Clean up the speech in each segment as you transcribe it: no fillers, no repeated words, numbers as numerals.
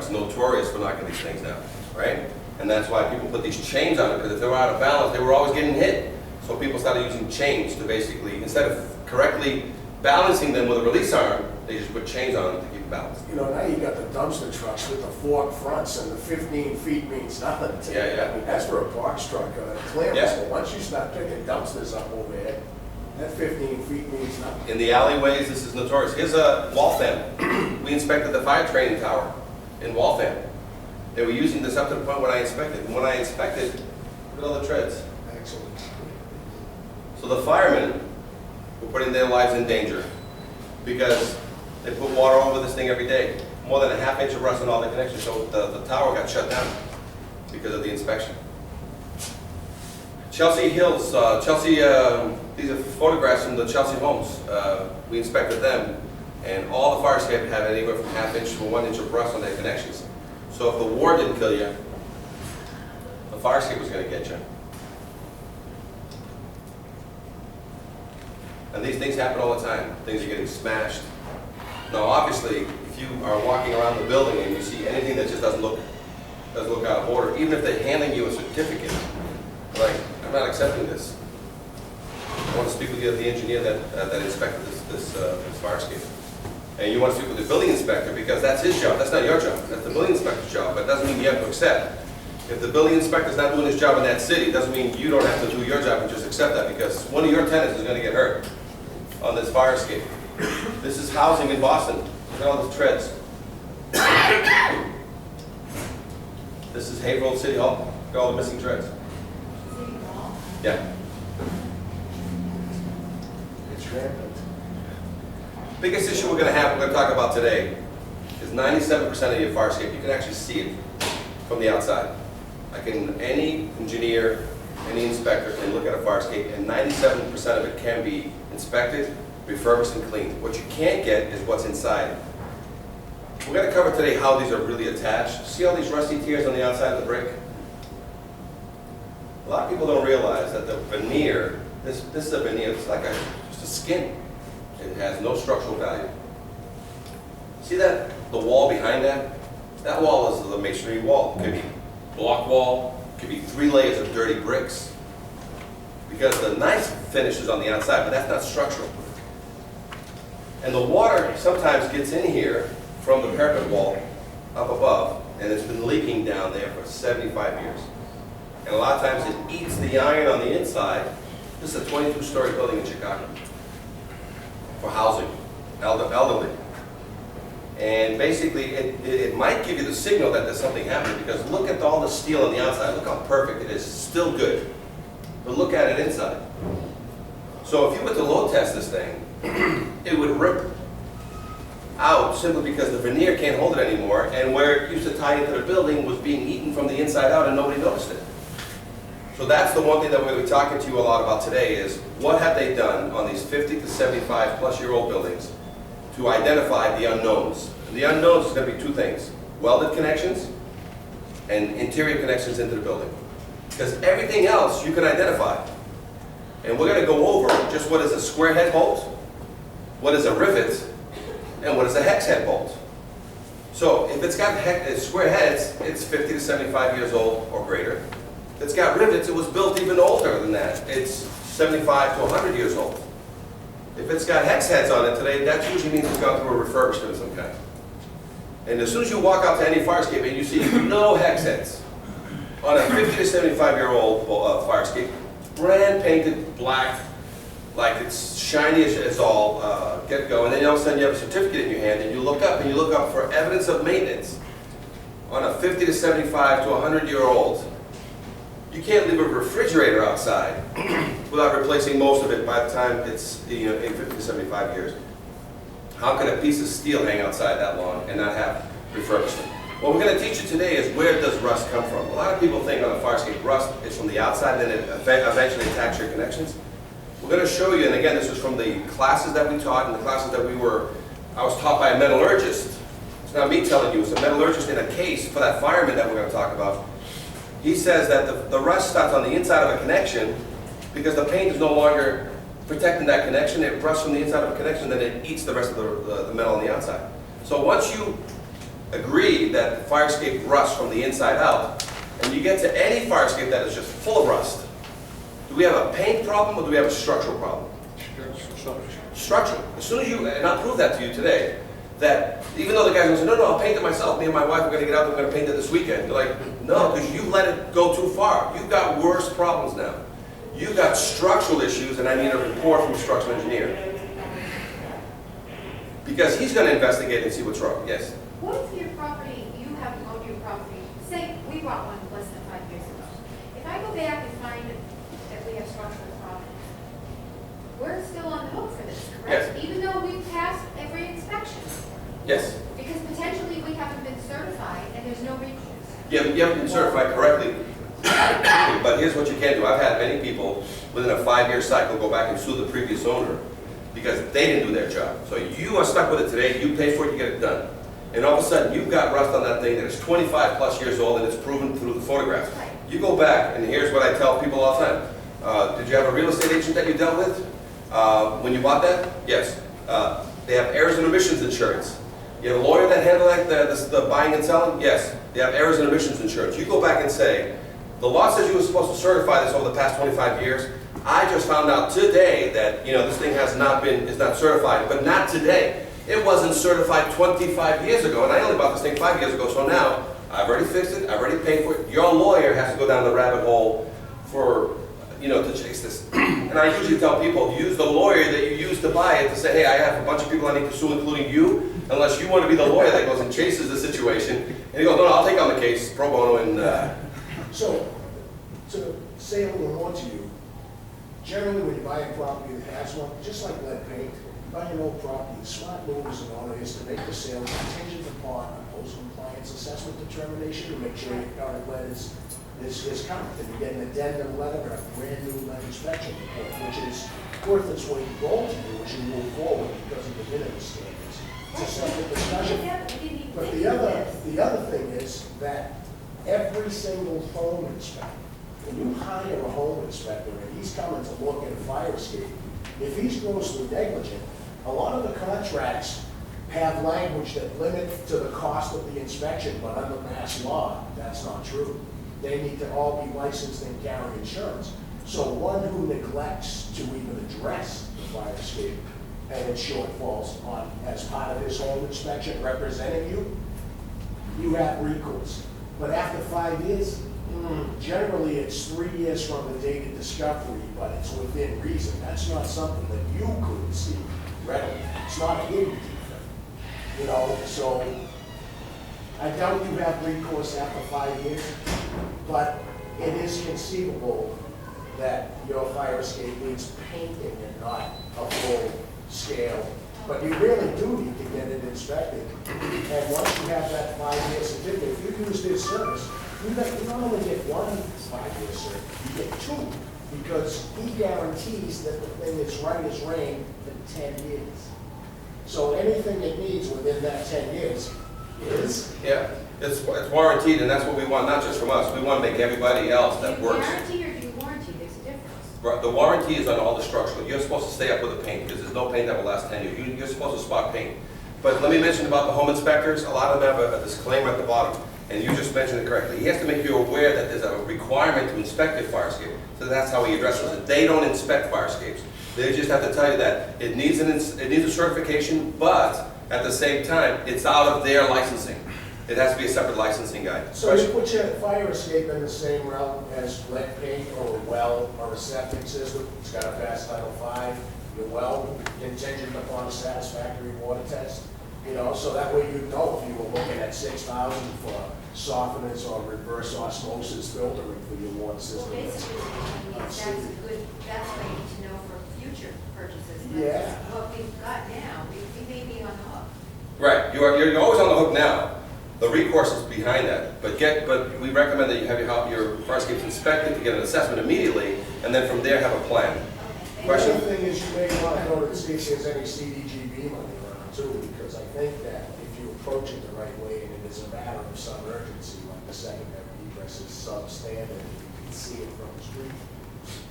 is notorious for knocking these things down, right? And that's why people put these chains on it, because if they were out of balance, they were always getting hit. So people started using chains to basically, instead of correctly balancing them with a release arm, they just put chains on them to keep it balanced. You know, now you got the dumpster trucks with the fork fronts, and the 15 feet means nothing to you. Yeah. I mean, that's for a box truck, clearance. Yeah. But once you start picking dumpsters up over there, that 15 feet means nothing. In the alleyways, this is notorious. Here's a Waltham. We inspected the fire training tower in Waltham. They were using this up to the point when I inspected. And when I inspected, look at all the treads. Excellent. So the firemen were putting their lives in danger because they put water over this thing every day. More than a ½ inch of rust in all the connections. So the tower got shut down because of the inspection. Chelsea Hills, these are photographs from the Chelsea homes. We inspected them, and all the fire escape had anywhere from ½ inch to 1 inch of rust on their connections. So if the war didn't kill you, the fire escape was going to get you. And these things happen all the time. Things are getting smashed. Now, obviously, if you are walking around the building and you see anything that just doesn't look out of order, even if they're handing you a certificate, like, I'm not accepting this. I want to speak with you, the engineer that inspected this fire escape. And you want to speak with the building inspector because that's his job. That's not your job. That's the building inspector's job. But it doesn't mean you have to accept. If the building inspector's not doing his job in that city, it doesn't mean you don't have to do your job and just accept that, because one of your tenants is going to get hurt on this fire escape. This is housing in Boston. Look at all the treads. This is Haverhill City Hall. Look at all the missing treads. Yeah. It's rampant. Biggest issue we're going to talk about today is 97% of your fire escape. You can actually see it from the outside. Any engineer, any inspector can look at a fire escape, and 97% of it can be inspected, refurbished, and cleaned. What you can't get is what's inside. We're going to cover today how these are really attached. See all these rusty tears on the outside of the brick? A lot of people don't realize that the veneer, this is a veneer, it's like just a skin. It has no structural value. See that? The wall behind that? That wall is the masonry wall. It could be block wall, it could be 3 layers of dirty bricks. Because the nice finish is on the outside, but that's not structural. And the water sometimes gets in here from the parapet wall up above, and it's been leaking down there for 75 years. And a lot of times it eats the iron on the inside. This is a 22-story building in Chicago for housing, elderly. And basically, it might give you the signal that there's something happening, because look at all the steel on the outside. Look how perfect it is. Still good. But look at it inside. So if you were to load test this thing, it would rip out simply because the veneer can't hold it anymore, and where it used to tie into the building was being eaten from the inside out, and nobody noticed it. So that's the one thing that we're going to be talking to you a lot about today is, what have they done on these 50 to 75 plus year old buildings to identify the unknowns? And the unknowns is going to be 2 things: welded connections and interior connections into the building. Because everything else you can identify. And we're going to go over just what is a square head bolt, what is a rivet, and what is a hex head bolt. So if it's got square heads, it's 50 to 75 years old or greater. If it's got rivets, it was built even older than that. It's 75 to 100 years old. If it's got hex heads on it today, that usually means it's gone through a refurbishment of some kind. And as soon as you walk out to any fire escape and you see no hex heads on a 50 to 75-year-old fire escape, brand painted black, like it's shiny as all get go, and then all of a sudden you have a certificate in your hand, and you look up for evidence of maintenance on a 50 to 75 to 100-year-old. You can't leave a refrigerator outside without replacing most of it by the time it's in 50 to 75 years. How can a piece of steel hang outside that long and not have refurbishment? What we're going to teach you today is, where does rust come from? A lot of people think on a fire escape rust is from the outside and then it eventually attacks your connections. We're going to show you, and again, this was from the classes that we taught and the classes that I was taught by a metallurgist. It's not me telling you, it's a metallurgist in a case for that fireman that we're going to talk about. He says that the rust starts on the inside of a connection because the paint is no longer protecting that connection. It rusts from the inside of a connection, then it eats the rest of the metal on the outside. So once you agree that the fire escape rusts from the inside out, and you get to any fire escape that is just full of rust, do we have a paint problem or do we have a structural problem? Structural. As soon as you, and I'll prove that to you today, that even though the guy goes, no, I'll paint it myself. Me and my wife are going to get out and we're going to paint it this weekend. You're like, no, because you let it go too far. You've got worse problems now. You've got structural issues, and I need a report from a structural engineer. Because he's going to investigate and see what's wrong. Yes? What if your property, you have owned your property, say we bought one less than 5 years ago. If I go back and find that we have structural problems, we're still on the hook for this, correct? Yes. Even though we've passed every inspection. Yes. Because potentially we haven't been certified and there's no recourse. You haven't been certified correctly. But here's what you can do. I've had many people within a 5-year cycle go back and sue the previous owner because they didn't do their job. So you are stuck with it today, you pay for it, you get it done. And all of a sudden, you've got rust on that thing that is 25 plus years old and it's proven through the photographs. Right. You go back, and here's what I tell people all the time. Did you have a real estate agent that you dealt with when you bought that? Yes. They have errors and omissions insurance. You have a lawyer that handled like the buying and selling? Yes. They have errors and omissions insurance. You go back and say, the law says you were supposed to certify this over the past 25 years. I just found out today that this thing is not certified, but not today. It wasn't certified 25 years ago, and I only bought this thing 5 years ago, so now I've already fixed it, I've already paid for it. Your lawyer has to go down the rabbit hole for, to chase this. And I usually tell people, use the lawyer that you used to buy it to say, hey, I have a bunch of people I need to sue, including you, unless you want to be the lawyer that goes and chases the situation. And he goes, no, I'll take on the case, pro bono, and... So, to say a little more to you, generally when you buy a property that has one, just like lead paint, you buy an old property, the smart move as an owner is to make the sale contingent upon a post-compliance assessment determination to make sure your current lead is current. And you get an addendum letter or a brand new lead inspection report, which is worth its weight in gold to you as you move forward because of the minimum standards. It's a separate discussion. But the other thing is that every single home inspector, when you hire a home inspector and he's coming to look at a fire escape, if he's grossly negligent, a lot of the contracts have language that limit to the cost of the inspection, but under mass law, that's not true. They need to all be licensed and carry insurance. So one who neglects to even address the fire escape and its shortfalls as part of his home inspection representing you, you have recourse. But after 5 years, generally it's 3 years from the date of discovery, but it's within reason. That's not something that you could see readily. It's not a hidden defect. So I doubt you have recourse after 5 years, but it is conceivable that your fire escape needs painting and not a full scale. But you really do need to get it inspected. And once you have that 5-year certificate, if you use this service, you not only get 1 5-year certificate, you get 2, because he guarantees that the thing is right as rain for 10 years. So anything it needs within that 10 years is. Yeah, it's warranted, and that's what we want, not just from us. We want to make everybody else that works. Do you guarantee or do you warranty? There's a difference. Right, the warranty is on all the structural. You're supposed to stay up with the paint because there's no paint that will last 10 years. You're supposed to spot paint. But let me mention about the home inspectors. A lot of them have a disclaimer at the bottom, and you just mentioned it correctly. He has to make you aware that there's a requirement to inspect your fire escape. So that's how he addresses it. They don't inspect fire escapes. They just have to tell you that it needs a certification, but at the same time, it's out of their licensing. It has to be a separate licensing guy. So you put your fire escape in the same realm as lead paint or a well or a septic system. It's got to pass Title V. Your well contingent upon a satisfactory water test. So that way you know if you were looking at 6,000 for softeners or reverse osmosis filtering for your water system. Well, basically, that's what you need to know for future purchases. Yeah. What we've got now, we may be on the hook. Right, you're always on the hook now. The recourse is behind that, but we recommend that you have your fire escapes inspected to get an assessment immediately, and then from there have a plan. The other thing is you may want to go to see if there's any CDGB money around too, because I think that if you approach it the right way and it is a matter of some urgency, like the secondary egress is substandard, and you can see it from the street,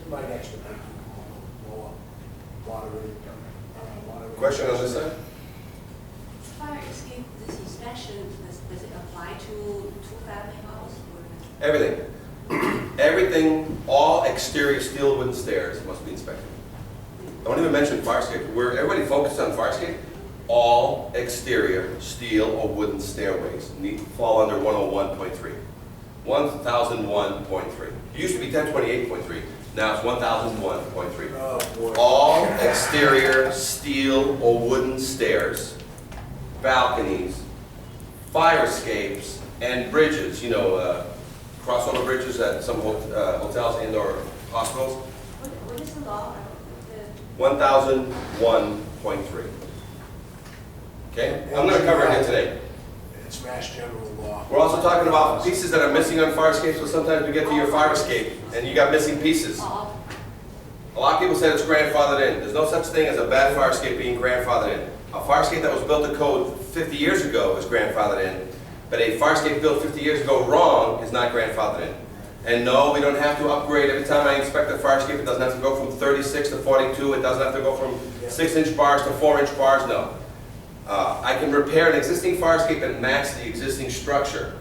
it might actually make you more moderate. Question on this side? Fire escape, this inspection, this Does it apply to two-family house? Or? Everything. Everything, all exterior steel wooden stairs must be inspected. Don't even mention fire escape. Where everybody focuses on fire escape, all exterior steel or wooden stairways need to fall under 101.3. 1001.3. It used to be 1028.3. Now it's 1001.3. Oh, boy. All exterior steel or wooden stairs, balconies, fire escapes, and bridges, you know, crossover bridges at some hotels and/or hospitals, What is the law? 1001.3. Okay? I'm going to cover it here today. It's Mass General Law. We're also talking about pieces that are missing on fire escapes, so sometimes we get to your fire escape and you got missing pieces. All A lot of people say it's grandfathered in. There's no such thing as a bad fire escape being grandfathered in. A fire escape that was built to code 50 years ago is grandfathered in, but a fire escape built 50 years ago wrong is not grandfathered in. And no, we don't have to upgrade. Every time I inspect a fire escape, it doesn't have to go from 36 to 42. It doesn't have to go from 6-inch bars to 4-inch bars, no. I can repair an existing fire escape and match the existing structure.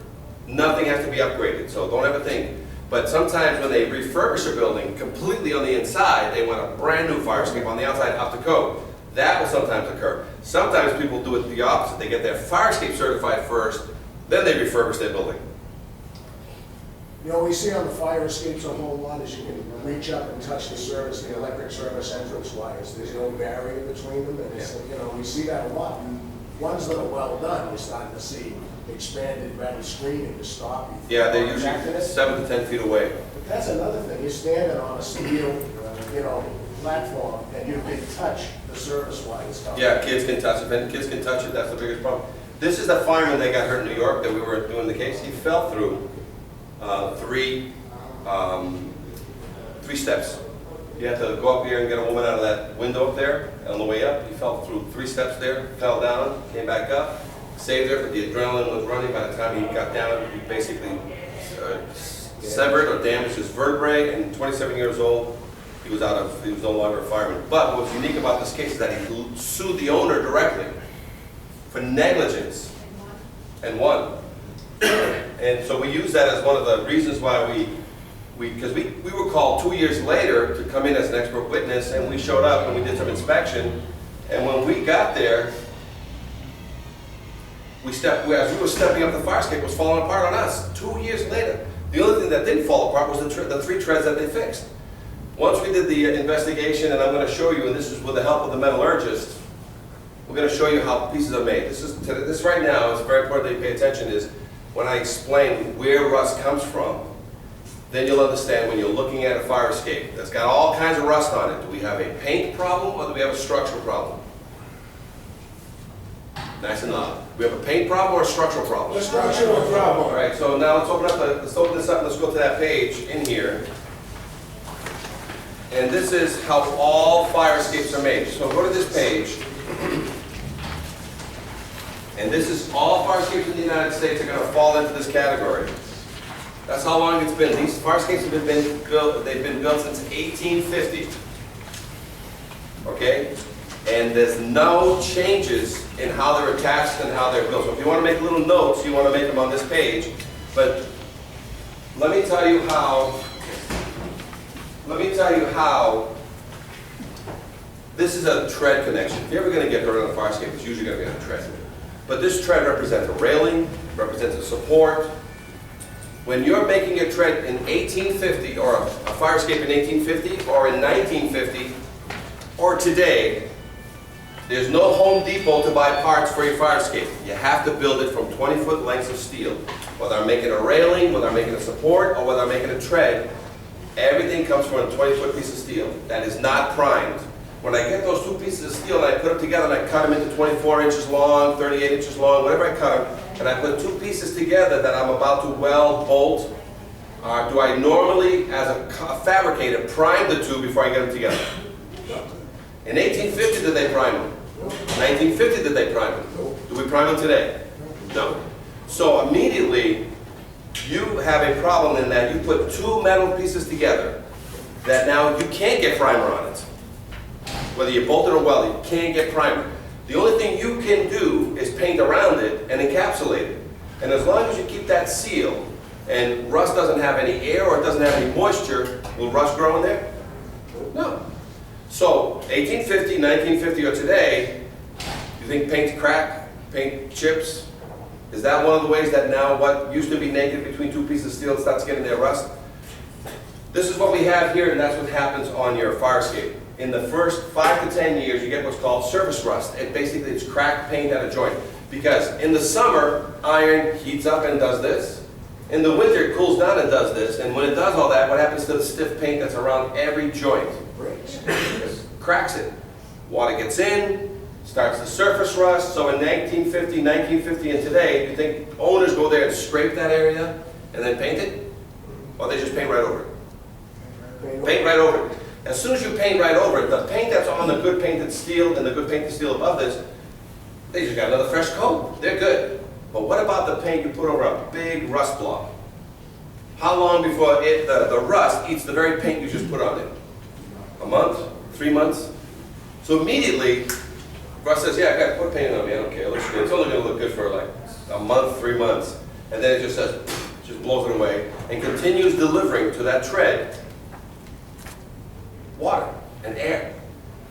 Nothing has to be upgraded, so don't ever think. But sometimes when they refurbish a building completely on the inside, they want a brand new fire escape on the outside up to code. That will sometimes occur. Sometimes people do it the opposite. They get their fire escape certified first, then they refurbish their building. You know, we see on the fire escapes a whole lot is you can reach up and touch the service, the electric service entrance wires. There's no barrier between them, and it's, you know, we see that a lot. And ones that are well done, we're starting to see expanded metal screening to stop you. Yeah, they're usually 7 to 10 feet away. But that's another thing. You're standing on a steel, you know, platform, and you can touch the service wires. Yeah, kids can touch it, and kids can touch it, that's the biggest problem. This is the fireman that got hurt in New York that we were doing the case. He fell through three steps. You had to go up here and get a woman out of that window up there. On the way up, he fell through 3 steps there, fell down, came back up, saved her, but the adrenaline was running. By the time he got down, he basically severed or damaged his vertebrae, and 27 years old, he was no longer a fireman. But what's unique about this case is that he sued the owner directly for negligence and won. And so we use that as one of the reasons why because we were called 2 years later to come in as an expert witness, and we showed up and we did some inspection, and when we got there, as we were stepping up, the fire escape was falling apart on us 2 years later. The only thing that didn't fall apart was the 3 treads that they fixed. Once we did the investigation, and I'm going to show you, and this is with the help of the metallurgist, we're going to show you how pieces are made. This right now is very important that you pay attention, is when I explain where rust comes from, then you'll understand when you're looking at a fire escape that's got all kinds of rust on it. Do we have a paint problem or do we have a structural problem? Nice and loud. Do we have a paint problem or a structural problem? A structural problem. All right, so now let's open this up and let's go to that page in here. And this is how all fire escapes are made. So go to this page. And this is all fire escapes in the United States are going to fall into this category. That's how long it's been. These fire escapes have been built, they've been built since 1850. Okay? And there's no changes in how they're attached and how they're built. So if you want to make little notes, you want to make them on this page. But let me tell you how this is a tread connection. If you're ever going to get hurt on a fire escape, it's usually going to be on a tread. But this tread represents a railing, represents a support. When you're making a tread in 1850, or a fire escape in 1850, or in 1950, or today, there's no Home Depot to buy parts for your fire escape. You have to build it from 20-foot lengths of steel. Whether I'm making a railing, whether I'm making a support, or whether I'm making a tread, everything comes from a 20-foot piece of steel that is not primed. When I get those 2 pieces of steel and I put them together and I cut them into 24 inches long, 38 inches long, whatever I cut them, and I put 2 pieces together that I'm about to weld, bolt, do I normally, as a fabricator, prime the 2 before I get them together? In 1850, did they prime them? 1950, did they prime them? Do we prime them today? No. So immediately, you have a problem in that you put 2 metal pieces together that now you can't get primer on it. Whether you bolt it or weld it, you can't get primer. The only thing you can do is paint around it and encapsulate it. And as long as you keep that sealed, and rust doesn't have any air or it doesn't have any moisture, will rust grow in there? No. So 1850, 1950, or today, you think paint crack, paint chips? Is that one of the ways that now what used to be naked between two pieces of steel starts getting their rust? This is what we have here, and that's what happens on your fire escape. In the first 5 to 10 years, you get what's called surface rust. Basically, it's cracked paint at a joint. Because in the summer, iron heats up and does this. In the winter, it cools down and does this. And when it does all that, what happens to the stiff paint that's around every joint? Breaks. It cracks it. Water gets in, starts the surface rust. So in 1950, 1950, and today, you think owners go there and scrape that area and then paint it? Or they just paint right over it? Paint right over it. As soon as you paint right over it, the paint that's on the good painted steel and the good painted steel above this, they just got another fresh coat. They're good. But what about the paint you put over a big rust block? How long before the rust eats the very paint you just put on it? A month? 3 months? So immediately, rust says, yeah, I got to put paint on me. I don't care. It looks good. It's only going to look good for like a month, 3 months. And then it just says, just blows it away and continues delivering to that tread water and air.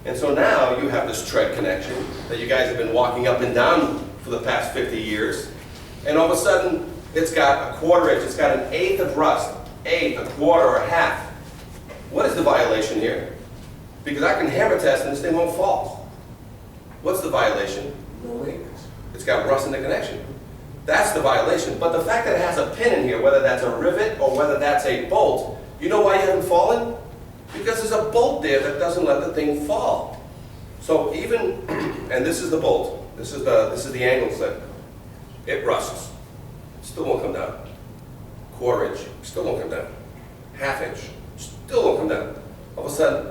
And so now you have this tread connection that you guys have been walking up and down for the past 50 years. And all of a sudden, it's got a 1/4 inch, it's got an 1/8 of rust, 1/8, a 1/4, or a 1/2. What is the violation here? Because I can hammer test and this thing won't fall. What's the violation? No maintenance. It's got rust in the connection. That's the violation. But the fact that it has a pin in here, whether that's a rivet or whether that's a bolt, you know why you haven't fallen? Because there's a bolt there that doesn't let the thing fall. So even, and this is the bolt, this is the angle set. It rusts. Still won't come down. 1/4 inch, still won't come down. 1/2 inch, still won't come down. All of a sudden,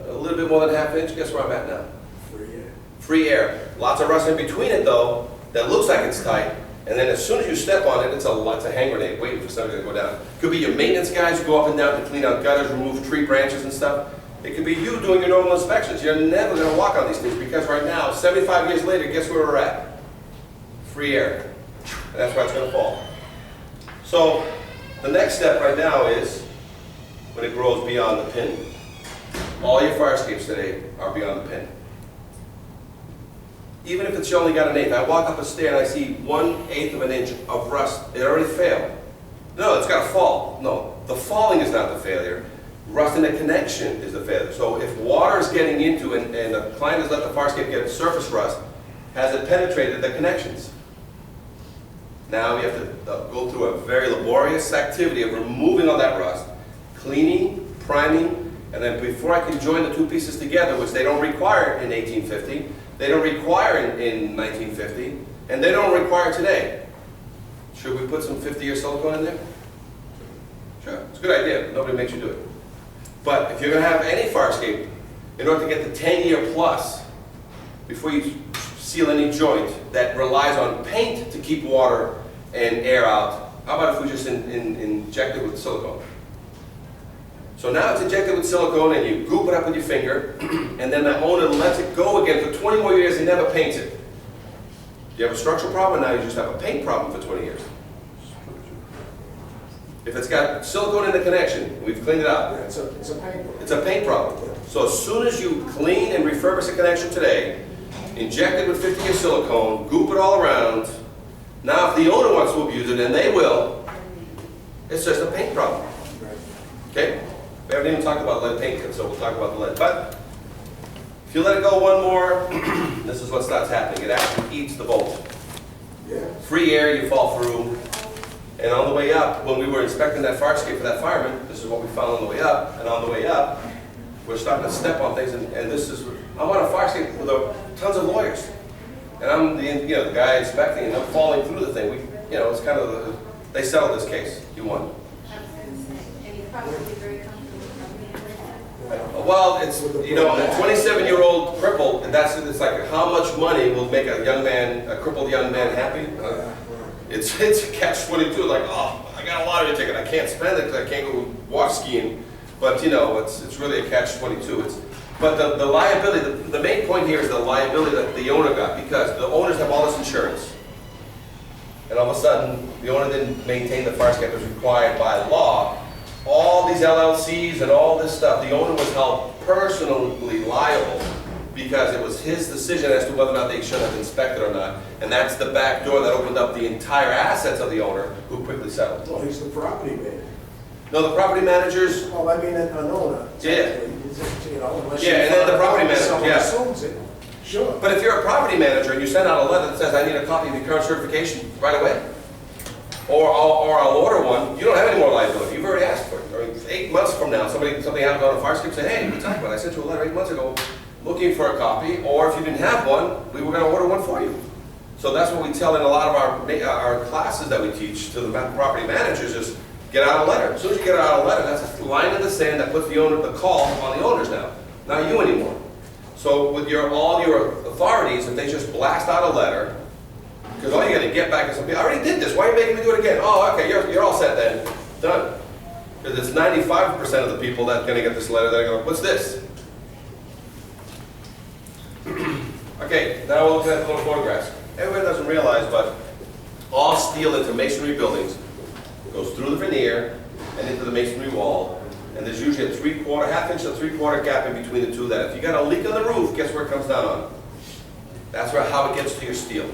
a little bit more than 1/2 inch, guess where I'm at now? Free air. Free air. Lots of rust in between it though, that looks like it's tight. And then as soon as you step on it, it's a hand grenade waiting for somebody to go down. Could be your maintenance guys who go up and down to clean out gutters, remove tree branches and stuff. It could be you doing your normal inspections. You're never going to walk on these things because right now, 75 years later, guess where we're at? Free air. And that's where it's going to fall. So the next step right now is when it grows beyond the pin. All your fire escapes today are beyond the pin. Even if it's only got an 1/8, I walk up a stair and I see 1/8 of an inch of rust. It already failed. No, it's got to fall. No, the falling is not the failure. Rust in the connection is the failure. So if water is getting into and the client has let the fire escape get surface rust, has it penetrated the connections? Now we have to go through a very laborious activity of removing all that rust, cleaning, priming, and then before I can join the two pieces together, which they don't require in 1850, they don't require in 1950, and they don't require today. Should we put some 50-year silicone in there? Sure, it's a good idea, but nobody makes you do it. But if you're going to have any fire escape, in order to get the 10-year plus, before you seal any joint that relies on paint to keep water and air out, how about if we just inject it with silicone? So now it's injected with silicone and you goop it up with your finger, and then the owner lets it go again for 20 more years and never paints it. You have a structural problem, now you just have a paint problem for 20 years. If it's got silicone in the connection, we've cleaned it out. Yeah, it's a paint problem. It's a paint problem. So as soon as you clean and refurbish the connection today, inject it with 50-year silicone, goop it all around. Now if the owner wants to abuse it, and they will, it's just a paint problem. Okay? We haven't even talked about lead paint yet, so we'll talk about the lead. But if you let it go one more, this is what starts happening. It actually eats the bolt. Yeah. Free air, you fall through. And on the way up, when we were inspecting that fire escape for that fireman, this is what we found on the way up. And on the way up, we're starting to step on things. And this is, I'm on a fire escape with tons of lawyers. And I'm the guy inspecting, and I'm falling through the thing. It's kind of, they settled this case. You won. And you probably very comfortable with Well, it's, a 27-year-old cripple, it's like how much money will make a crippled young man happy? It's a catch-22, like, oh, I got a lottery ticket, I can't spend it because I can't go walk skiing. But, it's really a catch-22. But the liability, the main point here is the liability that the owner got, because the owners have all this insurance. and all of a sudden, the owner didn't maintain the fire escape as required by law, all these LLCs and all this stuff, the owner was held personally liable because it was his decision as to whether or not they should have inspected or not. And that's the back door that opened up the entire assets of the owner, who quickly settled. Well, he's the property man. No, the property managers, Well, I mean, an owner. Yeah. You know, unless Yeah, you and then the find property out manager, someone yeah. assumes it. Sure. but if you're a property manager and you send out a letter that says, I need a copy of your current certification right away, or I'll order one, you don't have any more liability, you've already asked for it. Or 8 months from now, something happened on a fire escape, say, hey, what's happening? I sent you a letter 8 months ago looking for a copy, or if you didn't have one, we were gonna order one for you. So that's what we tell in a lot of our classes that we teach to the property managers is, get out a letter. As soon as you get out a letter, that's a line in the sand that puts the call on the owners now, not you anymore. So with all your authorities, if they just blast out a letter, because all you gotta get back is something, I already did this, why are you making me do it again? Oh, okay, you're all set then, done. Because it's 95% of the people that are gonna get this letter that are going, what's this? Okay, now we're looking at the little photographs. Everybody doesn't realize, but all steel into masonry buildings goes through the veneer and into the masonry wall, and there's usually a half inch to 3/4 gap in between the two that if you got a leak on the roof, guess where it comes down on? That's how it gets to your steel.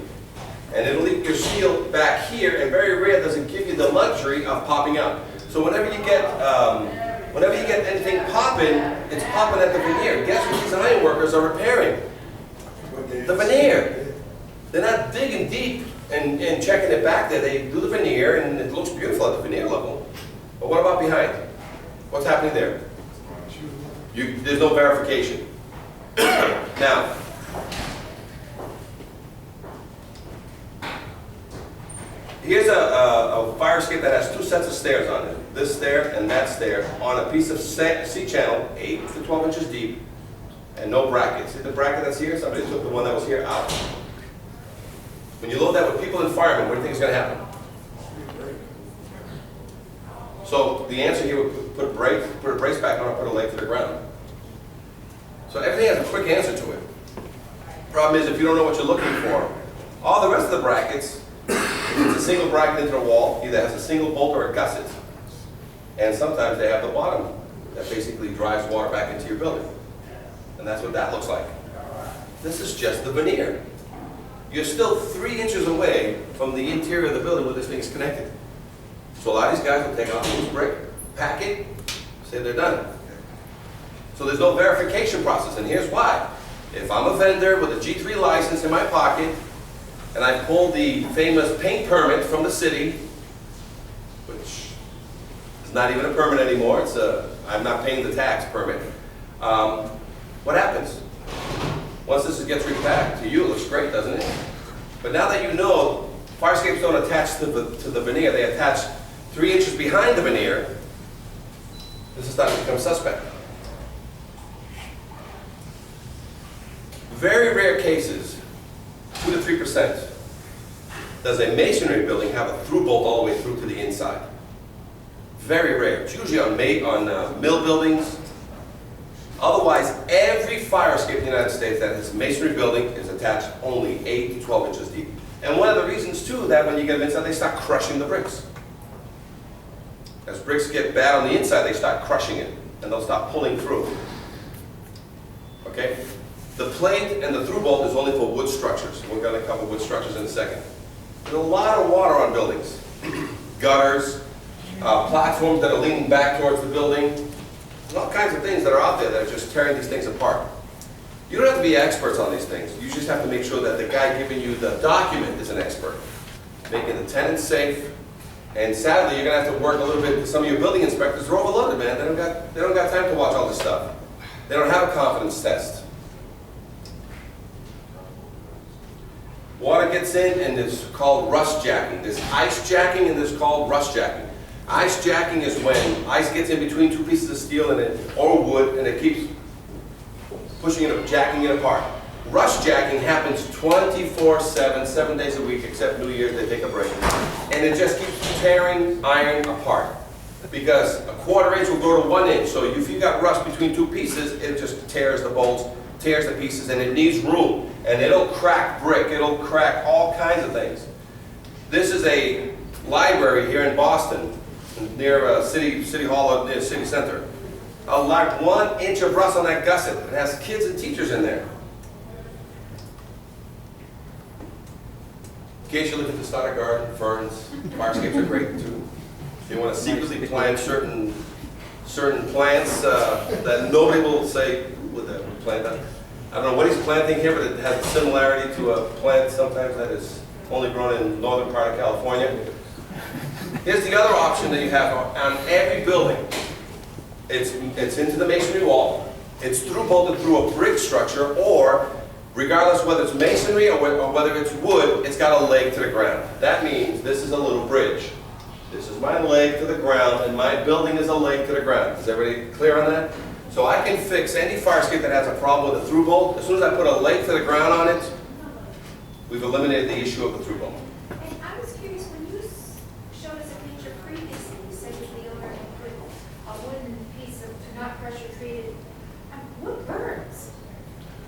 And it'll leak your steel back here, and very rare does it give you the luxury of popping out. So whenever you get anything popping, it's popping at the veneer. Guess what these iron workers are repairing? The veneer. They're not digging deep and checking it back there. They do the veneer, and it looks beautiful at the veneer level. But what about behind? What's happening there? There's no verification. Now, here's a fire escape that has 2 sets of stairs on it. This stair and that stair on a piece of C-channel, 8 to 12 inches deep, and no bracket. See the bracket that's here? Somebody took the one that was here out. When you load that with people and firemen, what do you think is going to happen? So the answer here would put a brace back on or put a leg to the ground. So everything has a quick answer to it. Problem is, if you don't know what you're looking for, all the rest of the brackets, it's a single bracket into the wall, either has a single bolt or a gusset. And sometimes they have the bottom that basically drives water back into your building. And that's what that looks like. This is just the veneer. You're still 3 inches away from the interior of the building where this thing is connected. So a lot of these guys will take out the loose brick, pack it, say they're done. So there's no verification process, and here's why. If I'm a vendor with a G3 license in my pocket, and I pull the famous paint permit from the city, which is not even a permit anymore, I'm not paying the tax permit. What happens? Once this gets repacked, to you it looks great, doesn't it? But now that you know, fire escapes don't attach to the veneer, they attach 3 inches behind the veneer, this is starting to become suspect. Very rare cases, 2 to 3%, does a masonry building have a through bolt all the way through to the inside. Very rare. It's usually on mill buildings. Otherwise, every fire escape in the United States that has a masonry building is attached only 8 to 12 inches deep. And one of the reasons, too, that when you get them inside, they start crushing the bricks. As bricks get bad on the inside, they start crushing it, and they'll start pulling through. Okay? The plate and the through bolt is only for wood structures. We're going to cover wood structures in a second. There's a lot of water on buildings. Gutters, platforms that are leaning back towards the building, and all kinds of things that are out there that are just tearing these things apart. You don't have to be experts on these things. You just have to make sure that the guy giving you the document is an expert, making the tenants safe. And sadly, you're going to have to work a little bit. Some of your building inspectors are overloaded, man. They don't got time to watch all this stuff. They don't have a confidence test. Water gets in, and it's called rust jacking. There's ice jacking, and there's called rust jacking. Ice jacking is when ice gets in between 2 pieces of steel or wood, and it keeps pushing it, jacking it apart. Rust jacking happens 24/7, 7 days a week, except New Year's, they take a break. And it just keeps tearing iron apart. Because a 1/4 inch will go to 1 inch. So if you got rust between 2 pieces, it just tears the bolts, tears the pieces, and it needs room. And it'll crack brick, it'll crack all kinds of things. This is a library here in Boston, near City Hall, near City Center. 1 inch of rust on that gusset. It has kids and teachers in there. In case you look at the starter garden, ferns, farscapes are great too. If you want to secretly plant certain plants that nobody will say, would that plant that? I don't know what he's planting here, but it has a similarity to a plant sometimes that is only grown in northern part of California. Here's the other option that you have on every building. It's into the masonry wall. It's through bolted through a brick structure, or regardless whether it's masonry or whether it's wood, it's got a leg to the ground. That means this is a little bridge. This is my leg to the ground, and my building is a leg to the ground. Is everybody clear on that? So I can fix any farscape that has a problem with a through bolt. As soon as I put a leg to the ground on it, we've eliminated the issue of the through bolt. And I was curious, when you showed us a picture previously, you said that the owner had put a wooden piece of not pressure treated, wood burns.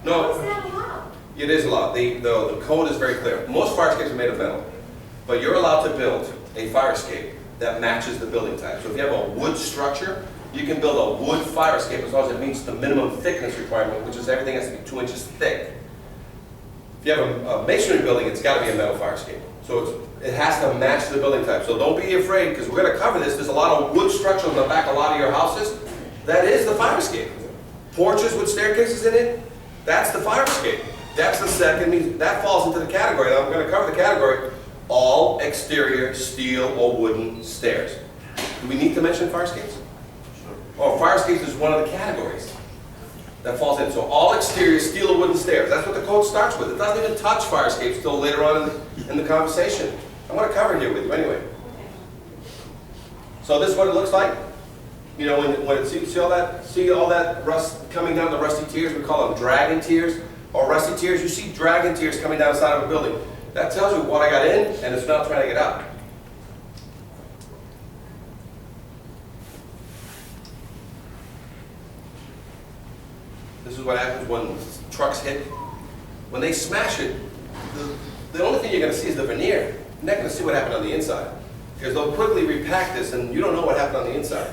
No. How is that allowed? It is allowed. The code is very clear. Most farscapes are made of metal, but you're allowed to build a farscape that matches the building type. So if you have a wood structure, you can build a wood farscape as long as it meets the minimum thickness requirement, which is everything has to be 2 inches thick. If you have a masonry building, it's got to be a metal farscape. So it has to match the building type. So don't be afraid, because we're going to cover this. There's a lot of wood structure on the back of a lot of your houses. That is the farscape. Porches with staircases in it, that's the farscape. That's the second, that falls into the category. Now I'm going to cover the category, all exterior steel or wooden stairs. Do we need to mention farscapes? Or farscapes is one of the categories that falls in. So all exterior steel or wooden stairs. That's what the code starts with. It doesn't even touch farscapes till later on in the conversation. I'm going to cover it here with you anyway. So this is what it looks like. You know, when it, see all that rust coming down, the rusty tiers, we call them dragon tiers or rusty tiers. You see dragon tiers coming down the side of a building. That tells you what I got in, and it's not trying to get out. This is what happens when trucks hit. When they smash it, the only thing you're going to see is the veneer. You're not going to see what happened on the inside. Because they'll quickly repack this, and you don't know what happened on the inside.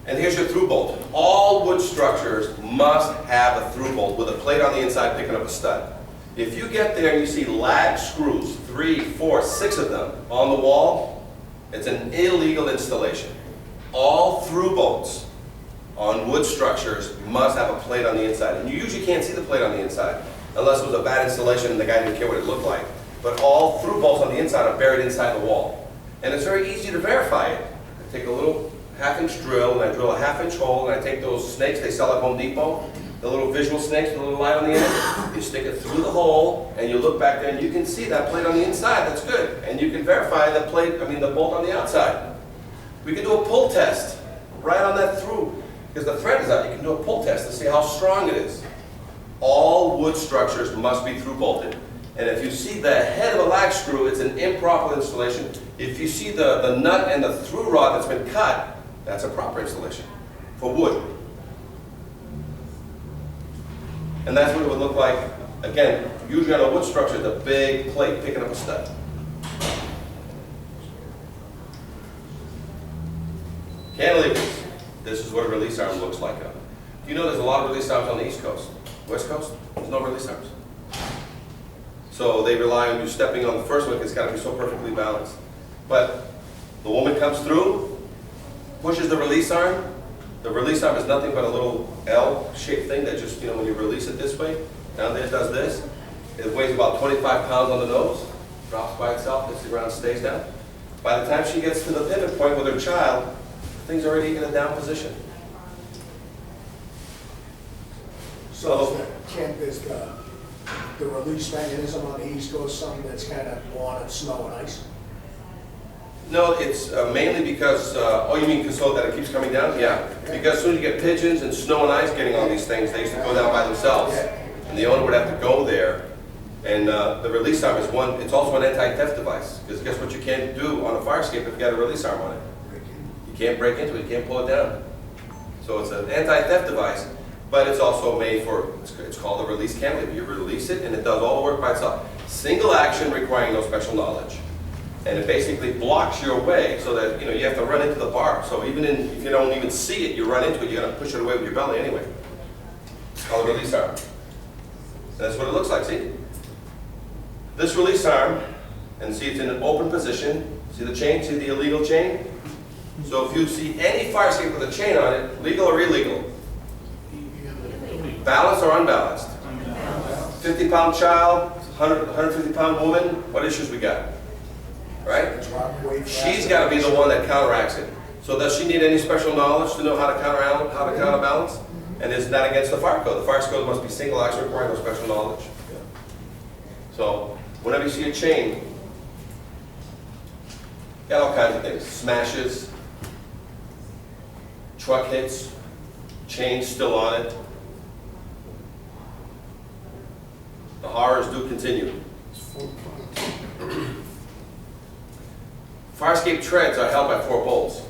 And here's your through bolt. All wood structures must have a through bolt with a plate on the inside picking up a stud. If you get there and you see lag screws, 3, 4, 6 of them on the wall, it's an illegal installation. All through bolts on wood structures must have a plate on the inside. And you usually can't see the plate on the inside unless it was a bad installation and the guy didn't care what it looked like. But all through bolts on the inside are buried inside the wall. And it's very easy to verify it. I take a little 1/2-inch drill, and I drill a 1/2-inch hole, and I take those snakes they sell at Home Depot, the little visual snakes with a little light on the end. You stick it through the hole, and you look back there, and you can see that plate on the inside. That's good. And you can verify the the bolt on the outside. We can do a pull test right on that through, because the thread is out. You can do a pull test to see how strong it is. All wood structures must be through bolted. And if you see the head of a lag screw, it's an improper installation. If you see the nut and the through rod that's been cut, that's a proper installation for wood. And that's what it would look like. Again, usually on a wood structure, the big plate picking up a stud. Cantilevers. This is what a release arm looks like. You know there's a lot of release arms on the East Coast. West Coast, there's no release arms. So they rely on you stepping on the first one because it's got to be so perfectly balanced. But the woman comes through, pushes the release arm. The release arm is nothing but a little L-shaped thing that just, when you release it this way, down there it does this. It weighs about 25 pounds on the nose, drops by itself, hits the ground, stays down. By the time she gets to the pivot point with her child, things are already in a down position. So is the release mechanism on the East Coast something that's kind of on in snow and ice? No, it's mainly because, oh, you mean so that it keeps coming down? Yeah. Because as soon as you get pigeons and snow and ice getting on these things, they used to go down by themselves. And the owner would have to go there. And the release arm is it's also an anti-theft device. Because guess what you can't do on a farscape if you've got a release arm on it? You can't break into it, you can't pull it down. So it's an anti-theft device. but it's also made for, it's called a release cantilever. You release it and it does all the work by itself. Single action requiring no special knowledge. And it basically blocks your way so that, you know, you have to run into the bar. So even if you don't even see it, you run into it, you're gonna push it away with your belly anyway. It's called a release arm. And that's what it looks like, see? This release arm, and see it's in an open position. See the chain, see the illegal chain? So if you see any fire escape with a chain on it, legal or illegal? Balanced or unbalanced? 50-pound child, 150-pound woman, what issues we got? Right? She's got to be the one that counteracts it. So does she need any special knowledge to know how to counterbalance? And is that against the fire code? The fire code must be single action requiring no special knowledge. So whenever you see a chain, got all kinds of things. Smashes, truck hits, chain still on it. The horrors do continue. Fire escape treads are held by 4 bolts.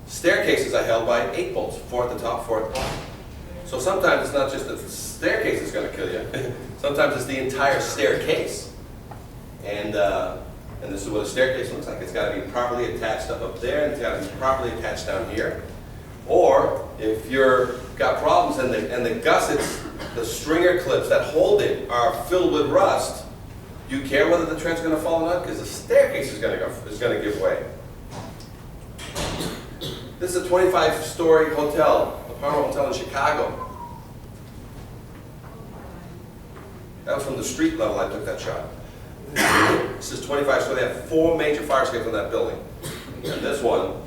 Staircases are held by 8 bolts, 4 at the top, 4 at the bottom. So sometimes it's not just the staircase that's going to kill you. Sometimes it's the entire staircase. And this is what a staircase looks like. It's got to be properly attached up there, and it's got to be properly attached down here. Or if you've got problems and the gussets, the stringer clips that hold it are filled with rust, do you care whether the tread's going to fall or not? Because the staircase is going to give way. This is a 25-story hotel, apartment hotel in Chicago. That was from the street level I took that shot. This is 25 stories. They have 4 major fire escapes in that building. And this one,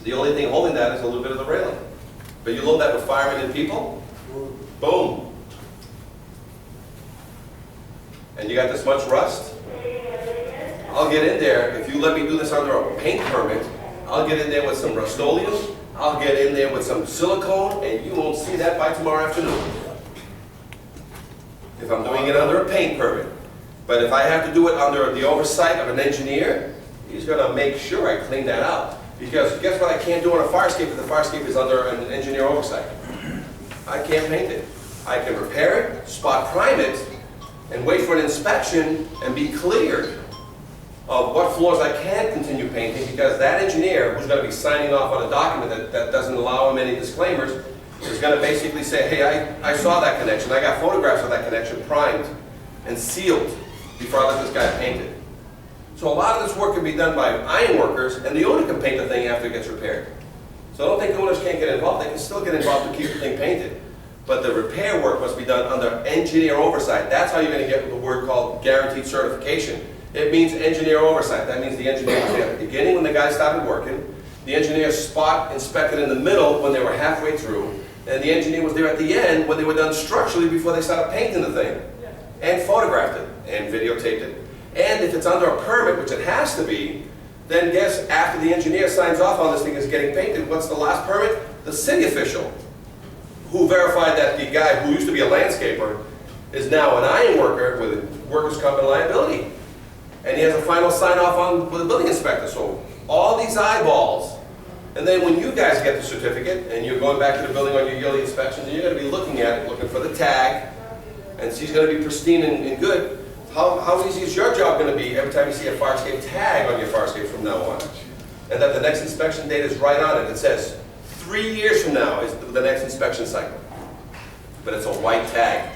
the only thing holding that is a little bit of the railing. But you load that with firemen and people, boom. And you got this much rust. I'll get in there, if you let me do this under a paint permit, I'll get in there with some Rust-Oleum, I'll get in there with some silicone, and you won't see that by tomorrow afternoon. If I'm doing it under a paint permit. But if I have to do it under the oversight of an engineer, he's going to make sure I clean that out. Because guess what I can't do on a fire escape if the fire escape is under an engineer oversight? I can't paint it. I can repair it, spot prime it, and wait for an inspection and be cleared of what floors I can continue painting, because that engineer who's going to be signing off on a document that doesn't allow him any disclaimers is going to basically say, hey, I saw that connection, I got photographs of that connection primed and sealed before I let this guy paint it. So a lot of this work can be done by iron workers, and the owner can paint the thing after it gets repaired. So I don't think owners can't get involved. They can still get involved to keep the thing painted. But the repair work must be done under engineer oversight. That's how you're going to get the word called guaranteed certification. It means engineer oversight. That means the engineer was there at the beginning when the guy started working. The engineer spot inspected in the middle when they were halfway through. And the engineer was there at the end when they were done structurally before they started painting the thing. And photographed it and videotaped it. And if it's under a permit, which it has to be, then guess after the engineer signs off on this thing is getting painted, what's the last permit? The city official who verified that the guy who used to be a landscaper is now an iron worker with workers' comp and liability. And he has a final sign off on with the building inspector. So all these eyeballs, and then when you guys get the certificate and you're going back to the building on your yearly inspections, and you're going to be looking at it, looking for the tag, and she's going to be pristine and good. How easy is your job going to be every time you see a fire escape tag on your fire escape from now on? And that the next inspection date is right on it. It says 3 years from now is the next inspection cycle. But it's a white tag.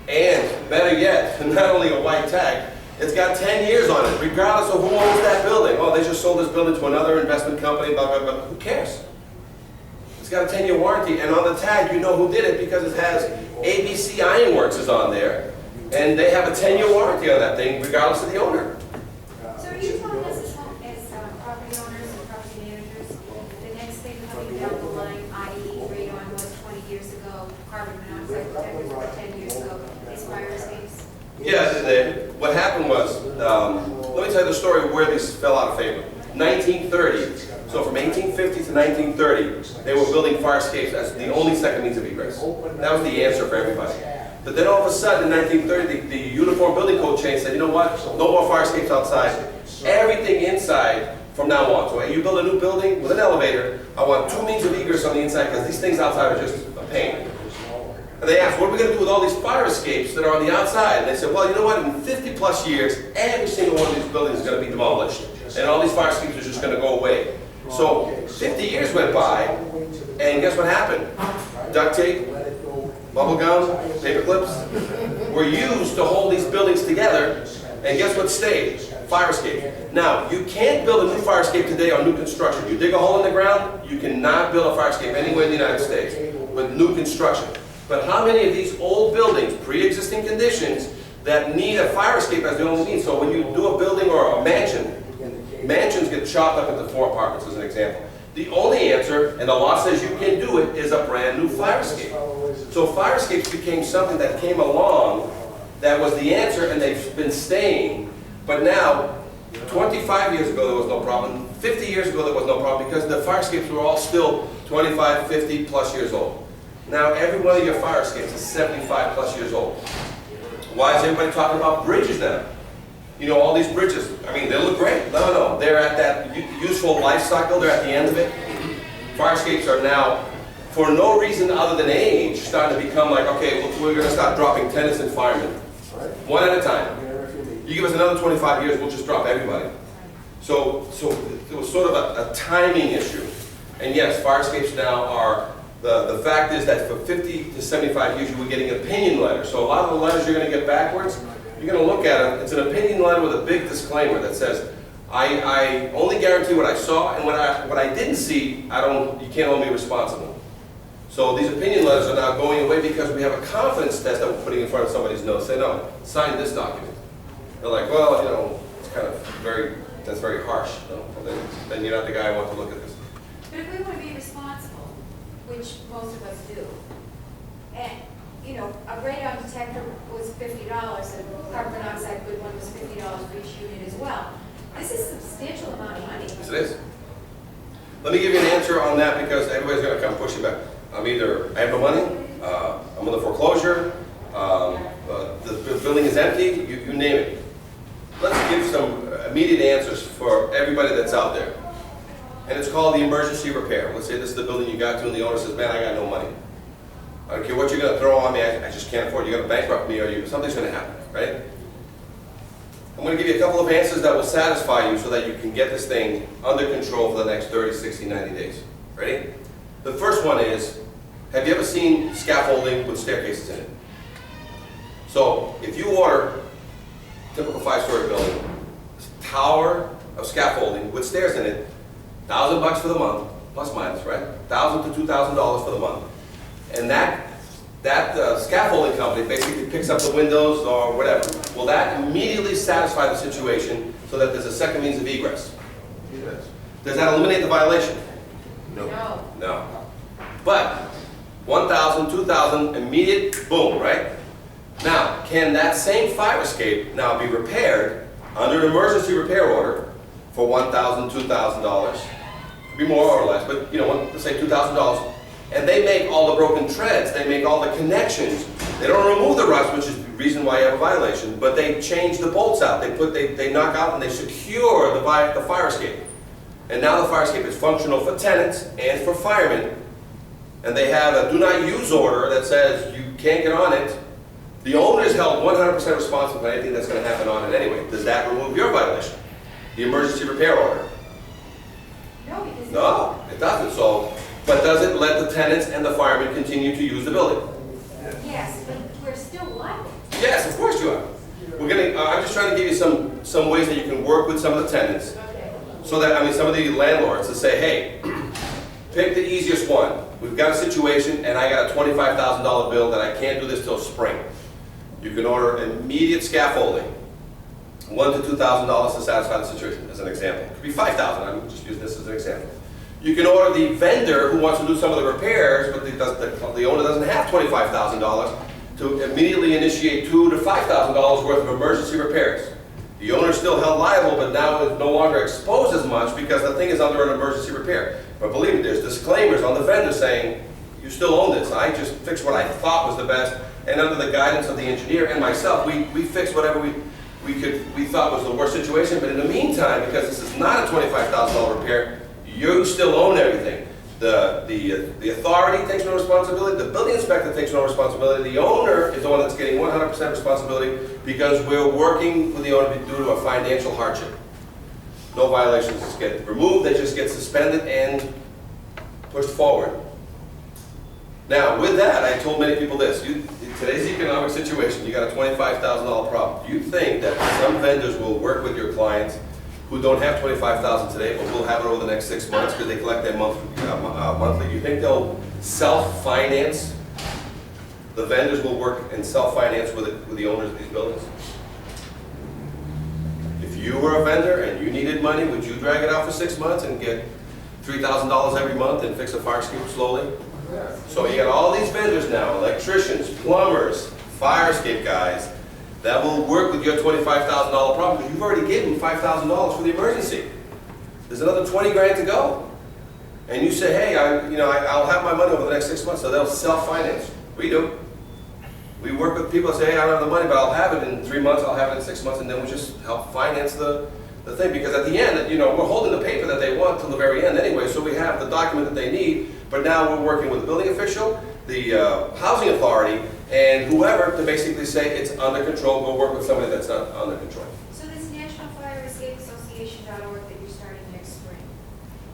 And better yet, not only a white tag, it's got 10 years on it, regardless of who owns that building. Oh, they just sold this building to another investment company, blah, blah, blah. Who cares? It's got a 10-year warranty, and on the tag you know who did it because it has ABC Ironworks is on there, and they have a 10-year warranty on that thing, regardless of the owner. So are you telling us as property owners and property managers, the next thing coming down the line, i.e. radon was 20 years ago, carbon monoxide detectors were 10 years ago, is fire escapes? Yes, what happened was, let me tell you the story of where this fell out of favor. 1930, so from 1850 to 1930, they were building fire escapes as the only second means of egress. That was the answer for everybody. But then all of a sudden in 1930, the Uniform Building Code change said, you know what, no more fire escapes outside. Everything inside from now on. So when you build a new building with an elevator, I want 2 means of egress on the inside because these things outside are just a paint. And they asked, what are we going to do with all these fire escapes that are on the outside? And they said, well, you know what, in 50 plus years, every single one of these buildings is going to be demolished. And all these fire escapes are just going to go away. So 50 years went by, and guess what happened? Duct tape, bubble gum, paper clips were used to hold these buildings together, and guess what stayed? Fire escape. Now, you can't build a new fire escape today on new construction. You dig a hole in the ground, you cannot build a fire escape anywhere in the United States with new construction. But how many of these old buildings, pre-existing conditions, that need a fire escape as the only means? So when you do a building or a mansion, mansions get chopped up into 4 apartments as an example. The only answer, and the law says you can do it, is a brand new fire escape. So fire escapes became something that came along that was the answer, and they've been staying. But now, 25 years ago there was no problem, 50 years ago there was no problem, because the fire escapes were all still 25, 50 plus years old. Now every one of your fire escapes is 75 plus years old. Why is everybody talking about bridges now? You know, all these bridges, I mean, they look great. No, they're at that useful life cycle, they're at the end of it. Fire escapes are now, for no reason other than age, starting to become like, okay, we're going to start dropping tenants and firemen. One at a time. You give us another 25 years, we'll just drop everybody. So it was sort of a timing issue. And yes, fire escapes now are, the fact is that for 50 to 75 years you were getting opinion letters. So a lot of the letters you're going to get backwards, you're going to look at them, it's an opinion letter with a big disclaimer that says, I only guarantee what I saw, and what I didn't see, you can't hold me responsible. So these opinion letters are now going away because we have a confidence test that we're putting in front of somebody's nose. Say, no, sign this document. They're like, well, you know, it's kind of that's very harsh. You know? Well, then you're not the guy I want to look at this. But if we want to be responsible, which most of us do, and, you know, a radon detector was $50, and carbon monoxide good one was $50 for each unit as well. This is a substantial amount of money. Yes, it is. Let me give you an answer on that because everybody's going to come pushing back. I'm either, I have no money, I'm in the foreclosure, the building is empty, you name it. Let's give some immediate answers for everybody that's out there. And it's called the emergency repair. Let's say this is the building you got to and the owner says, man, I got no money. I don't care what you're going to throw on me, I just can't afford it. You're going to bankrupt me or something's going to happen, right? I'm going to give you a couple of answers that will satisfy you so that you can get this thing under control for the next 30, 60, 90 days. Ready? The first one is, have you ever seen scaffolding with staircases in it? So if you order a typical 5-story building, tower of scaffolding with stairs in it, $1,000 for the month, plus minus, right? $1,000 to $2,000 for the month. And that scaffolding company basically picks up the windows or whatever. Will that immediately satisfy the situation so that there's a second means of egress? Yes. Does that eliminate the violation? No. No. But $1,000, $2,000, immediate, boom, right? Now, can that same fire escape now be repaired under an emergency repair order for $1,000, $2,000? Could be more or less, but you know, let's say $2,000. And they make all the broken treads, they make all the connections. They don't remove the rust, which is the reason why you have a violation, but they change the bolts out. They knock out and they secure the fire escape. And now the fire escape is functional for tenants and for firemen. And they have a do not use order that says you can't get on it. The owner is held 100% responsible for anything that's going to happen on it anyway. Does that remove your violation? The emergency repair order? No, because No, it doesn't. So, but does it let the tenants and the firemen continue to use the building? yes, but we're still liable. Yes, of course you are. We're gonna. I'm just trying to give you some ways that you can work with some of the tenants, Okay. so that some of the landlords to say, hey, pick the easiest one. We've got a situation, and I got a $25,000 bill that I can't do this till spring. You can order immediate scaffolding, $1,000 to $2,000 to satisfy the situation. As an example, it could be $5,000. I'm just using this as an example. You can order the vendor who wants to do some of the repairs, but the owner doesn't have $25,000 to immediately initiate $2,000 to $5,000 worth of emergency repairs. The owner is still held liable, but now is no longer exposed as much because the thing is under an emergency repair. But believe me, there's disclaimers on the vendor saying, you still own this. I just fixed what I thought was the best, and under the guidance of the engineer and myself, we fixed whatever we thought was the worst situation. But in the meantime, because this is not a $25,000 repair, you still own everything. The authority takes no responsibility, the building inspector takes no responsibility, the owner is the one that's getting 100% responsibility because we're working with the owner due to a financial hardship. No violations just get removed, they just get suspended and pushed forward. Now, with that, I told many people this, in today's economic situation, you got a $25,000 problem. Do you think that some vendors will work with your clients who don't have $25,000 today, but will have it over the next 6 months because they collect their monthly? You think they'll self-finance? The vendors will work and self-finance with the owners of these buildings? If you were a vendor and you needed money, would you drag it out for 6 months and get $3,000 every month and fix a fire escape slowly? So you got all these vendors now, electricians, plumbers, fire escape guys, that will work with your $25,000 problem because you've already given them $5,000 for the emergency. There's another 20 grand to go. And you say, hey, I'll have my money over the next 6 months, so they'll self-finance. We do. We work with people that say, hey, I don't have the money, but I'll have it in 3 months, I'll have it in 6 months, and then we just help finance the thing. Because at the end, we're holding the paper that they want till the very end anyway, so we have the document that they need, but now we're working with the building official, the housing authority, and whoever to basically say it's under control, go work with somebody that's not under control. So this National Fire Escape Association.org that you're starting next spring,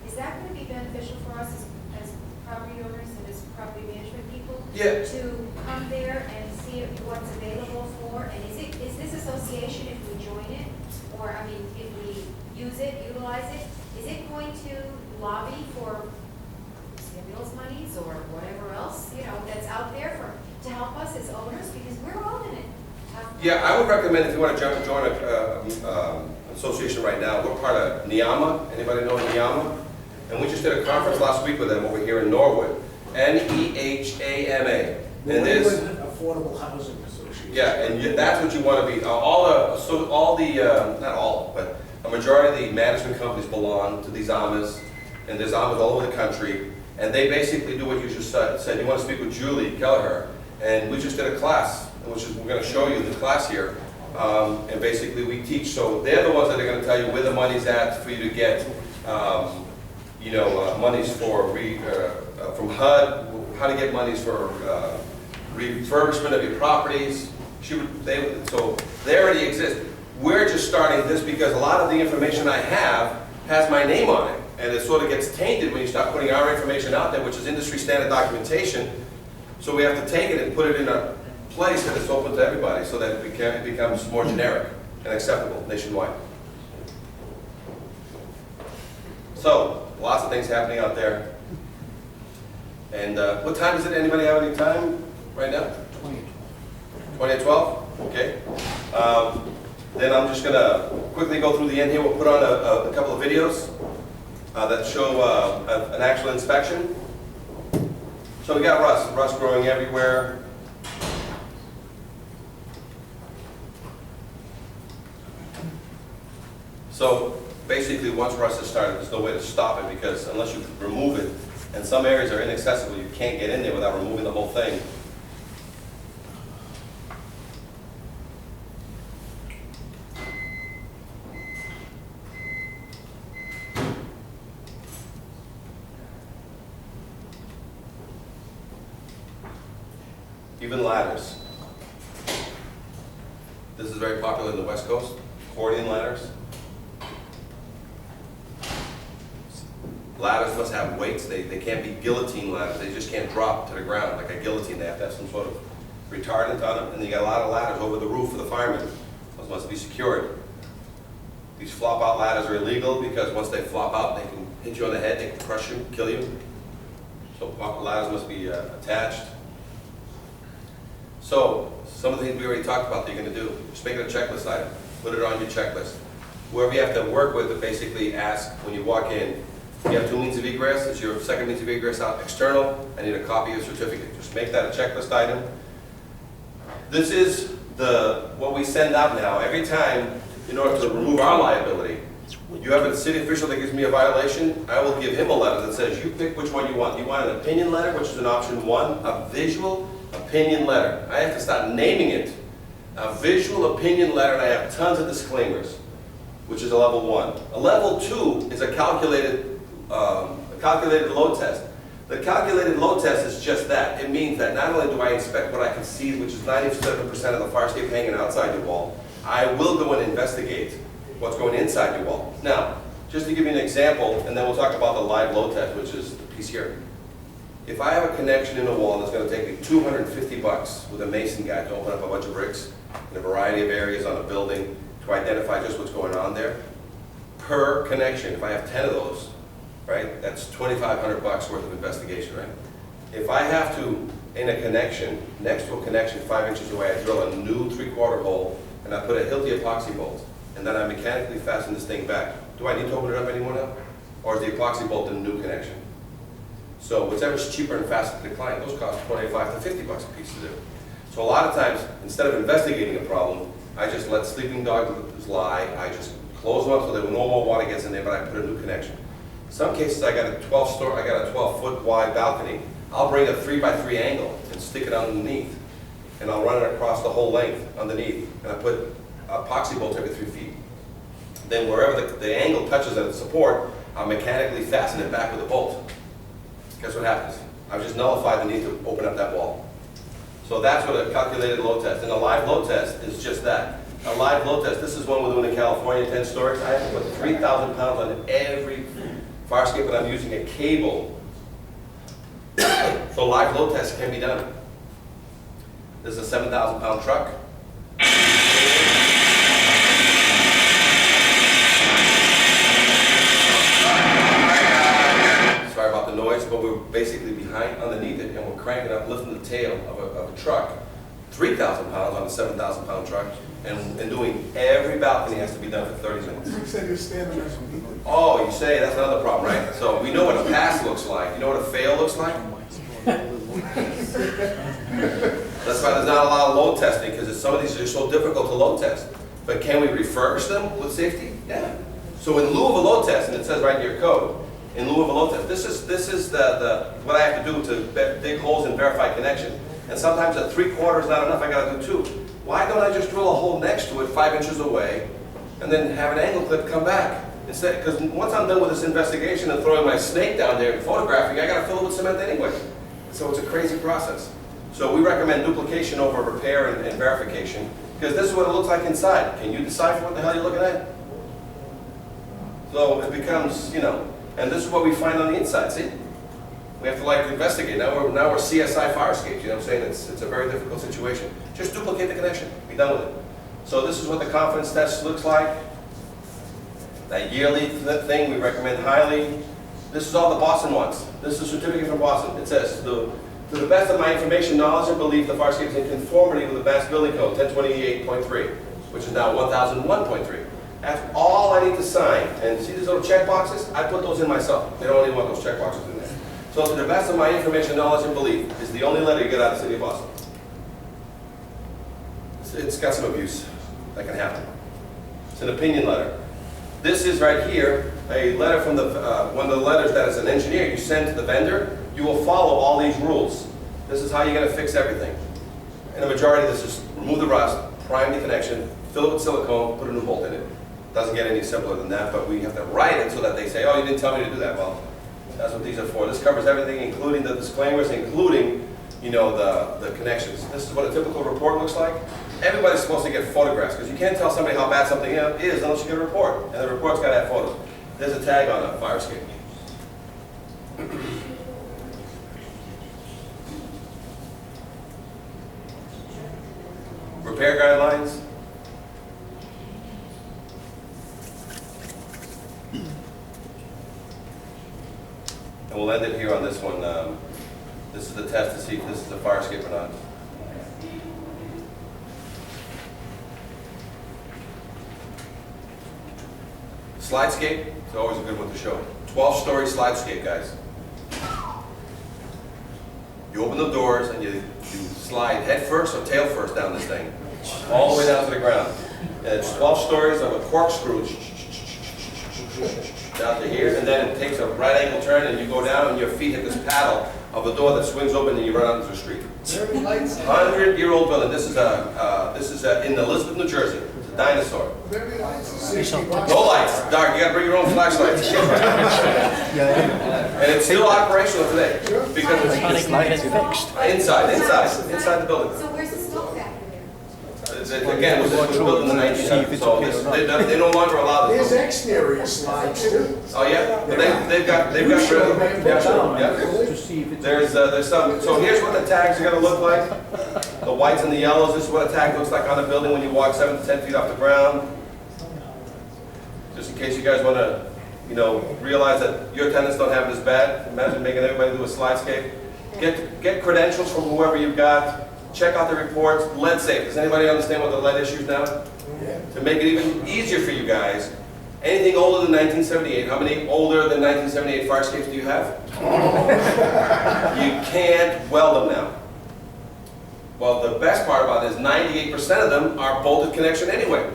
is that going to be beneficial for us as property owners and as property management people? Yeah. To come there and see what's available for, and is this association, if we join it, or if we use it, utilize it, is it going to lobby for stimulus monies or whatever else, that's out there to help us as owners, because we're all in it. Yeah, I would recommend if you want to join an association right now, we're part of NEAMA. Anybody know NEAMA? And we just did a conference last week with them over here in Norwood. NEHAMA. And there's Affordable Housing Association. yeah, and that's what you want to be. Not all, but a majority of the management companies belong to these AMAs, and there's AMAs all over the country. And they basically do what you just said. You want to speak with Julie Kelleher, and we just did a class, which is, we're going to show you the class here, and basically we teach. So they're the ones that are going to tell you where the money's at for you to get, monies for from HUD, how to get monies for refurbishment of your properties. So they already exist. We're just starting this because a lot of the information I have has my name on it. And it sort of gets tainted when you start putting our information out there, which is industry standard documentation. So we have to take it and put it in a place that is open to everybody so that it becomes more generic and acceptable nationwide. So, lots of things happening out there. And what time is it? Anybody have any time right now? 20 to 12? Okay. Then I'm just going to quickly go through the end here. We'll put on a couple of videos that show an actual inspection. So we got rust growing everywhere. So basically once rust is started, there's no way to stop it because unless you remove it, and some areas are inaccessible, you can't get in there without removing the whole thing. Even ladders. This is very popular in the West Coast, accordion ladders. Ladders must have weights. They can't be guillotine ladders. They just can't drop to the ground like a guillotine. They have to have some sort of retardant on them. And you got a lot of ladders over the roof for the firemen. Those must be secured. These flop out ladders are illegal because once they flop out, they can hit you on the head, they can crush you, kill you. So ladders must be attached. So, some of the things we already talked about that you're going to do. Just make it a checklist item. Put it on your checklist. Whoever you have to work with to basically ask when you walk in, you have 2 means of egress, it's your second means of egress out external, I need a copy of your certificate. Just make that a checklist item. This is what we send out now. Every time, in order to remove our liability, you have a city official that gives me a violation, I will give him a letter that says, you pick which one you want. You want an opinion letter, which is an option 1, a visual opinion letter. I have to start naming it. A visual opinion letter, and I have tons of disclaimers, which is a level 1. A level 2 is a calculated load test. The calculated load test is just that. It means that not only do I inspect what I can see, which is 97% of the fire escape hanging outside your wall, I will go and investigate what's going inside your wall. Now, just to give you an example, and then we'll talk about the live load test, which is the piece here. If I have a connection in a wall that's going to take me $250 with a mason guy to open up a bunch of bricks in a variety of areas on a building to identify just what's going on there, per connection, if I have 10 of those, right, that's $2,500 worth of investigation, right? If I have to, in a connection, next to a connection 5 inches away, I drill a new 3/4 hole and I put a Hilti epoxy bolt, and then I mechanically fasten this thing back. Do I need to open it up anymore now? Or is the epoxy bolt a new connection? So whatever's cheaper and faster to the client, those cost $25 to $50 a piece to do. So a lot of times, instead of investigating a problem, I just let sleeping dogs lie. I just close them up so that no more water gets in there, but I put a new connection. In some cases, I got a 12-foot wide balcony. I'll bring a 3x3 angle and stick it underneath, and I'll run it across the whole length underneath, and I put epoxy bolts every 3 feet. Then wherever the angle touches at the support, I'll mechanically fasten it back with a bolt. Guess what happens? I've just nullified the need to open up that wall. So that's what a calculated load test. And a live load test is just that. A live load test, this is one we're doing in California, 10 stories. I have to put 3,000 pounds on every fire escape, and I'm using a cable. So live load tests can be done. This is a 7,000 pound truck. Sorry about the noise, but we're basically behind underneath it, and we're cranking up, lifting the tail of a truck, 3,000 pounds on a 7,000 pound truck, and doing every balcony has to be done for 30 minutes. You said you're standing there. Oh, you say, that's another problem, right? So we know what a pass looks like. You know what a fail looks like? That's why there's not a lot of load testing, because some of these are so difficult to load test. But can we refurbish them with safety? Yeah. So in lieu of a load test, and it says right in your code, in lieu of a load test, this is what I have to do to dig holes and verify connection. And sometimes a 3/4 is not enough, I gotta do 2. Why don't I just drill a hole next to it 5 inches away, and then have an angle clip come back? Instead, because once I'm done with this investigation and throwing my snake down there and photographing, I gotta fill it with cement anyway. So it's a crazy process. So we recommend duplication over repair and verification, because this is what it looks like inside. Can you decipher what the hell you're looking at? So it becomes, and this is what we find on the inside, see? We have to investigate. Now we're CSI fire escapes, you know what I'm saying? It's a very difficult situation. Just duplicate the connection, be done with it. So this is what the confidence test looks like. That yearly thing we recommend highly. This is all the Boston ones. This is a certificate from Boston. It says, to the best of my information, knowledge, and belief, the fire escape is in conformity with the Mass Building Code 1028.3, which is now 1001.3. That's all I need to sign. And see these little check boxes? I put those in myself. They don't even want those check boxes in there. So to the best of my information, knowledge, and belief is the only letter you get out of the city of Boston. It's got some abuse that can happen. It's an opinion letter. This is right here, a letter from one of the letters that as an engineer you send to the vendor. You will follow all these rules. This is how you're going to fix everything. And the majority of this is remove the rust, prime the connection, fill it with silicone, put a new bolt in it. Doesn't get any simpler than that, but we have to write it so that they say, oh, you didn't tell me to do that. Well, that's what these are for. This covers everything, including the disclaimers, including, the connections. This is what a typical report looks like. Everybody's supposed to get photographs, because you can't tell somebody how bad something is unless you get a report. And the report's got to have photos. There's a tag on a fire escape. Repair guidelines. And we'll end it here on this one. This is the test to see if this is a fire escape or not. Slidescape is always a good one to show. 12-story slidescape, guys. You open the doors and you slide head first or tail first down this thing, all the way down to the ground. And it's 12 stories of a corkscrew down to here, and then it takes a right angle turn and you go down and your feet hit this paddle of a door that swings open and you run out into the street. 100-year-old building. This is in Elizabeth, New Jersey. It's a Dinosaur. Maybe it's 60 bucks. No lights, dark, you gotta bring your own flashlights. And it's still operational today, because it's inside the building. So where's the smoke factor there? Again, it was built in the 1900s, so they no longer allow There's this. exterior slides too. Oh, yeah, but they've got rid of, yeah, sure, yeah. There's some, so here's what the tags are gonna look like. The whites and the yellows, this is what a tag looks like on a building when you walk 7 to 10 feet off the ground. Just in case you guys wanna, realize that your tenants don't have it as bad. Imagine making everybody do a slidescape. Get credentials from whoever you've got. Check out the reports. Lead safe. Does anybody understand what the lead issue is now? Yeah. To make it even easier for you guys, anything older than 1978, how many older than 1978 fire escapes do you have? You can't weld them now. Well, the best part about it is 98% of them are bolted connection anyway.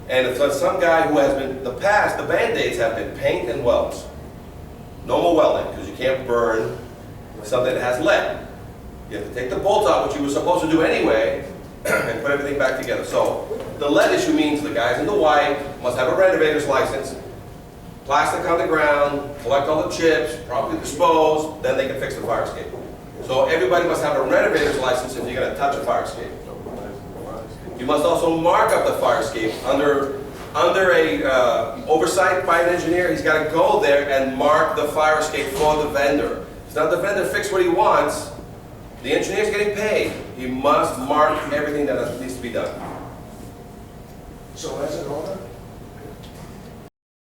And if there's some guy who has been, in the past, the Band-Aids have been paint and welds. No more welding, because you can't burn something that has lead. You have to take the bolts out, which you were supposed to do anyway, and put everything back together. So the lead issue means the guys in the white must have a renovator's license, plastic on the ground, collect all the chips, properly dispose, then they can fix the fire escape. So everybody must have a renovator's license if you're going to touch a fire escape. You must also mark up the fire escape under a oversight by an engineer. He's got to go there and mark the fire escape for the vendor. It's not the vendor fix what he wants. The engineer's getting paid. He must mark everything that needs to be done. So as an owner,